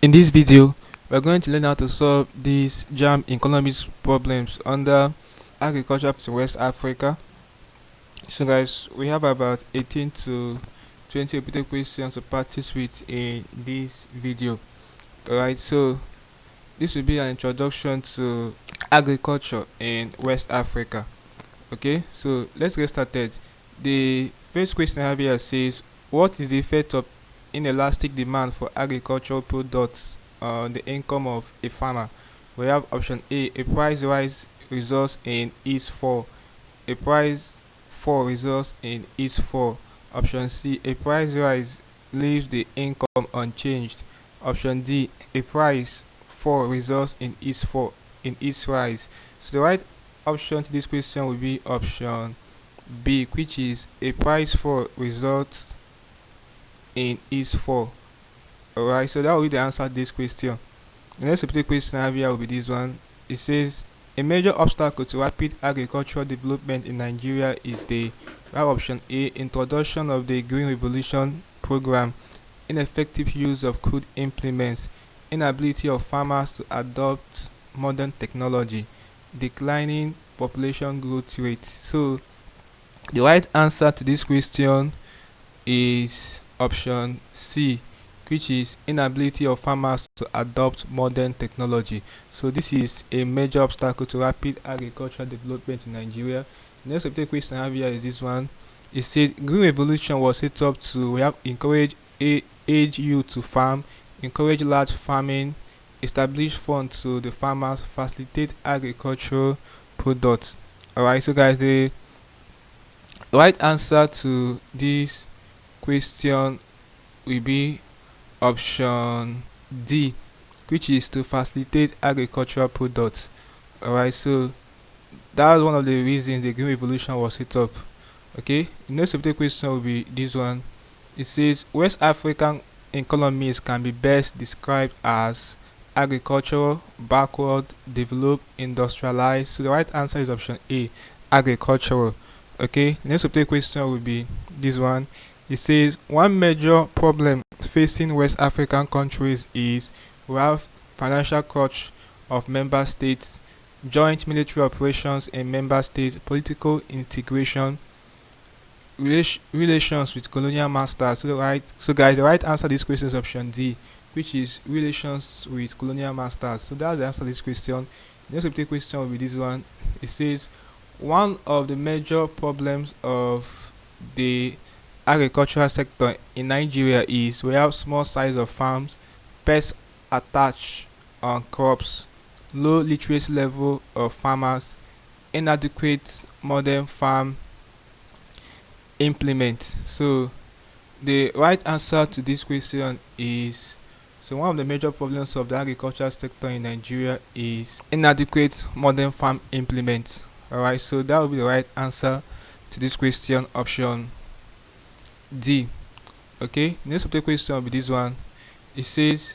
In this video, we're going to learn how to solve these JAMB economics problems under agriculture in West Africa. So guys, we have about 18 to 20 repeated questions to practice with in this video. Alright, so this will be an introduction to agriculture in West Africa. Okay, so let's get started. The first question I have here says, what is the effect of inelastic demand for agricultural products on the income of a farmer? We have option A price rise results in ease fall. A price fall results in ease fall. Option C, a price rise leaves the income unchanged. Option D, a price fall results in ease fall in ease rise. So the right option to this question will be option B, which is a price fall results in ease fall. Alright, so that will be the answer to this question. The next repeated question I have here will be this one. It says a major obstacle to rapid agricultural development in Nigeria is the option A, introduction of the Green Revolution program, ineffective use of crude implements, inability of farmers to adopt modern technology, declining population growth rate. So the right answer to this question is option C, which is inability of farmers to adopt modern technology. So this is a major obstacle to rapid agricultural development in Nigeria. The next subject question I have here is this one. It said Green Revolution was set up to encourage age youth to farm, encourage large farming, establish funds to the farmers, facilitate agricultural products. Alright, so guys, the right answer to this question will be option D, which is to facilitate agricultural products. Alright, so that was one of the reasons the Green Revolution was set up. Okay, the next subject question will be this one. It says West African economies can be best described as agricultural, backward, developed, industrialized. So the right answer is option A, agricultural. Okay, the next subject question will be this one. It says one major problem facing West African countries is we have financial crunch of member states, joint military operations in member states, political integration, relations with colonial masters. So guys, the right answer to this question is option D, which is relations with colonial masters. So that's the answer to this question. The next subject question will be this one. It says one of the major problems of the agricultural sector in Nigeria is we have small size of farms, pests attached on crops, low literacy level of farmers, inadequate modern farm implement. So the right answer to this question is, so one of the major problems of the agricultural sector in Nigeria is inadequate modern farm implements. Alright, so that will be the right answer to this question, option D. Okay, next subject question will be this one. It says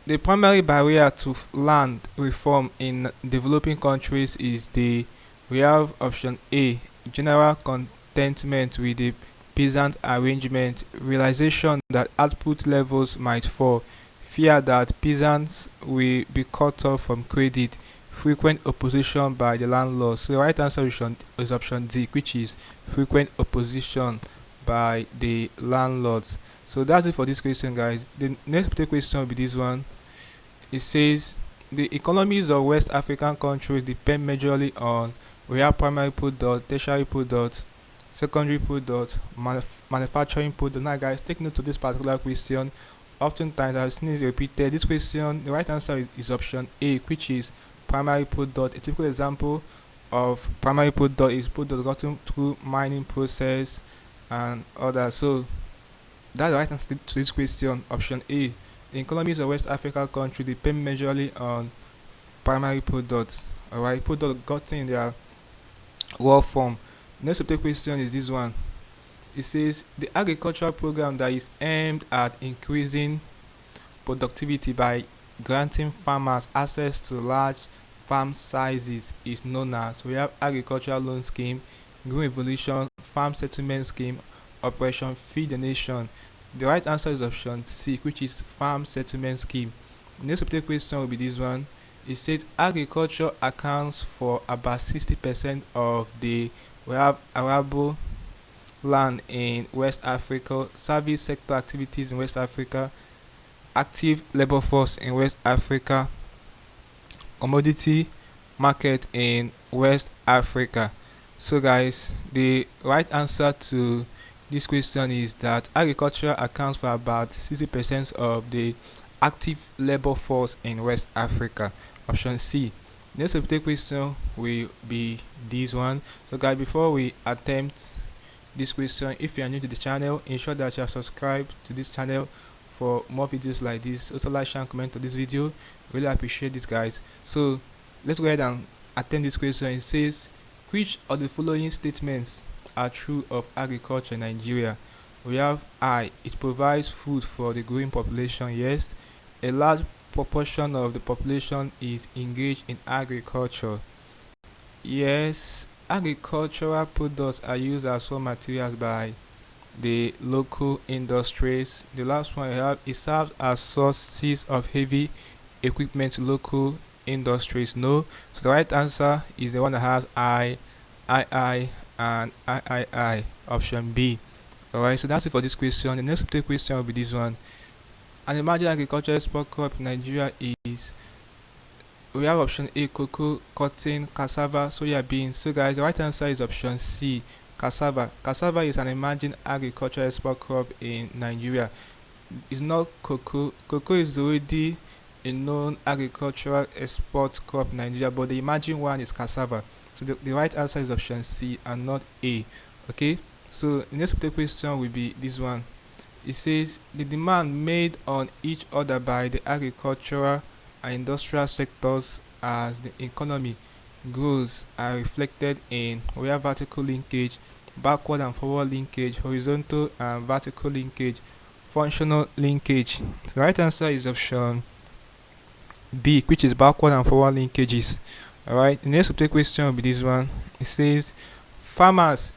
the primary barrier to land reform in developing countries is we have option A, general contentment with the peasant arrangement, realization that output levels might fall, fear that peasants will be cut off from credit, frequent opposition by the landlords. So the right answer is option D, which is frequent opposition by the landlords. So that's it for this question, guys. The next question will be this one. It says the economies of West African countries depend majorly on we have primary product, tertiary product, secondary product, manufacturing product. Now guys, take note of this particular question. Oftentimes I've seen it repeated. This question, the right answer is option A, which is primary product. A typical example of primary product is product gotten through mining process and others. So that's the right answer to this question, option A. The economies of West Africa country depend majorly on primary products. Alright, product gotten in their raw form. Next subject question is this one. It says the agricultural program that is aimed at increasing productivity by granting farmers access to large farm sizes is known as we have agricultural loan scheme, Green Revolution, farm settlement scheme, Operation Feed the Nation, The right answer is option C, which is farm settlement scheme. The next subject question will be this one. It says agriculture accounts for about 60% of the we have arable land in West Africa, service sector activities in West Africa, active labor force in West Africa, commodity market in West Africa. So guys, the right answer to this question is that agriculture accounts for about 60% of the active labor force in West Africa. Option C. Next subject question will be this one. So guys, before we attempt this question, if you are new to the channel, ensure that you are subscribed to this channel for more videos like this. Also like, share and comment on this video. Really appreciate this guys. So let's go ahead and attempt this question. It says, which of the following statements are true of agriculture in Nigeria? We have I. It provides food for the growing population. Yes. A large proportion of the population is engaged in agriculture. Yes. Agricultural products are used as raw materials by the local industries. The last one I have, it serves as sources of heavy equipment to local industries. No. So the right answer is the one that has I, and I. Option B. Alright, so that's it for this question. The next question will be this one. An emerging agricultural export crop in Nigeria is, we have option A, cocoa, cotton, cassava, soya beans. So guys, the right answer is option C, cassava. Cassava is an emerging agricultural export crop in Nigeria. It's not cocoa. Cocoa is already a known agricultural export crop in Nigeria, but the emerging one is cassava. So the right answer is option C and not A. Okay, so the next question will be this one. It says the demand made on each other by the agricultural and industrial sectors as the economy grows are reflected in where vertical linkage, backward and forward linkage, horizontal and vertical linkage, functional linkage. The right answer is option B, which is backward and forward linkages. Alright, the next question will be this one. It says farmers'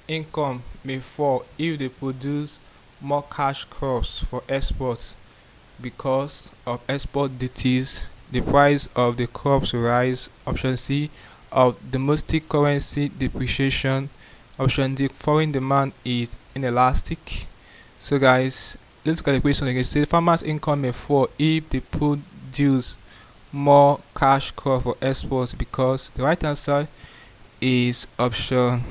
income may fall if they produce more cash crops for exports. Because of export duties, the price of the crops will rise. Option C, of domestic currency depreciation. Option D, foreign demand is inelastic. So guys, let's look at the question again. It says farmers' income may fall if they produce more cash crop for exports, because the right answer is option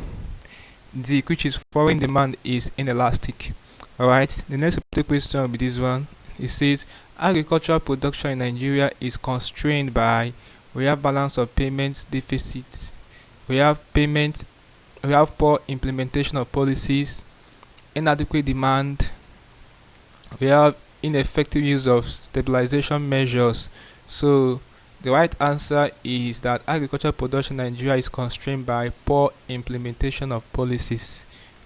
D, which is foreign demand is inelastic. Alright, the next question will be this one. It says agricultural production in Nigeria is constrained by, we have balance of payments deficits, we have poor implementation of policies, inadequate demand, we have ineffective use of stabilization measures. So the right answer is that agricultural production in Nigeria is constrained by poor implementation of policies.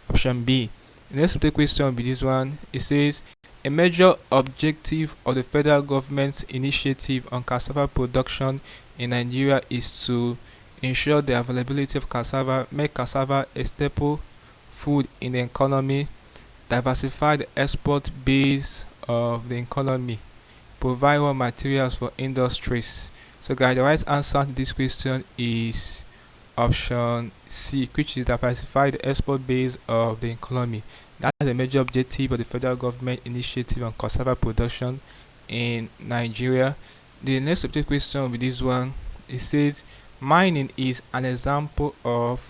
Option B. The next question will be this one. It says a major objective of the federal government's initiative on cassava production in Nigeria is to ensure the availability of cassava, make cassava a staple food in the economy, diversify the export base of the economy, provide raw materials for industries. So guys, the right answer to this question is option C, which is diversify the export base of the economy. That is a major objective of the federal government initiative on cassava production in Nigeria. The next subject question will be this one. It says mining is an example of,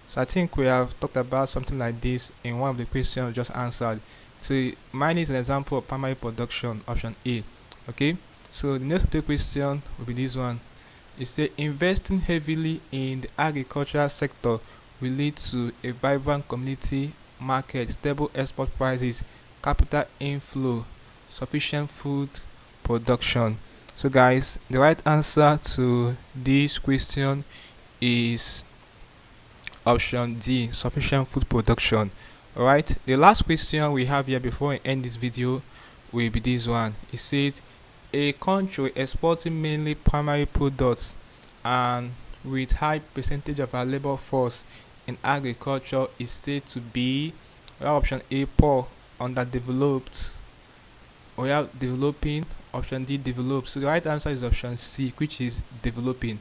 so I think we have talked about something like this in one of the questions just answered. So mining is an example of primary production. Option A. Okay, so the next subject question will be this one. It says investing heavily in the agricultural sector will lead to a vibrant community market, stable export prices, capital inflow, sufficient food production. So guys, the right answer to this question is option D, sufficient food production. Alright, the last question we have here before we end this video will be this one. It says a country exporting mainly primary products and with high percentage of our labor force in agriculture is said to be, well, option A, poor. underdeveloped, or we have developing, option D developed. So the right answer is option C, which is developing.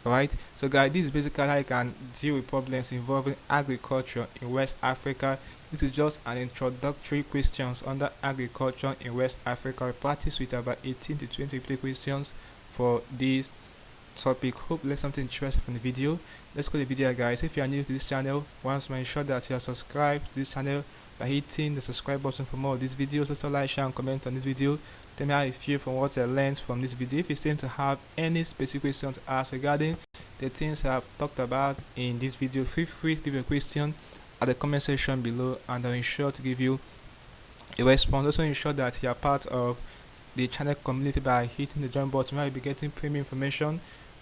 Alright, so guys, this is basically how you can deal with problems involving agriculture in West Africa. This is just an introductory questions under agriculture in West Africa. We practice with about 18 to 20 play questions for this topic. Hope you learned something interesting from the video. Let's go to the video, guys. If you are new to this channel, once more ensure that you are subscribed to this channel by hitting the subscribe button for more of these videos. Also like, share and comment on this video. Tell me how you feel from what I learned from this video. If you seem to have any specific questions to ask regarding the things I've talked about in this video, feel free to leave a question at the comment section below, and I'll ensure to give you a response. Also ensure that you are part of the channel community by hitting the join button, where you'll be getting premium information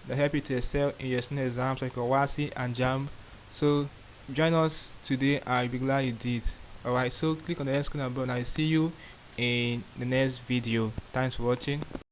that help you to excel in your SNE exams like WASI and JAMB. So join us today, I'll be glad you did. Alright, so click on the end screen above and I'll see you in the next video. Thanks for watching.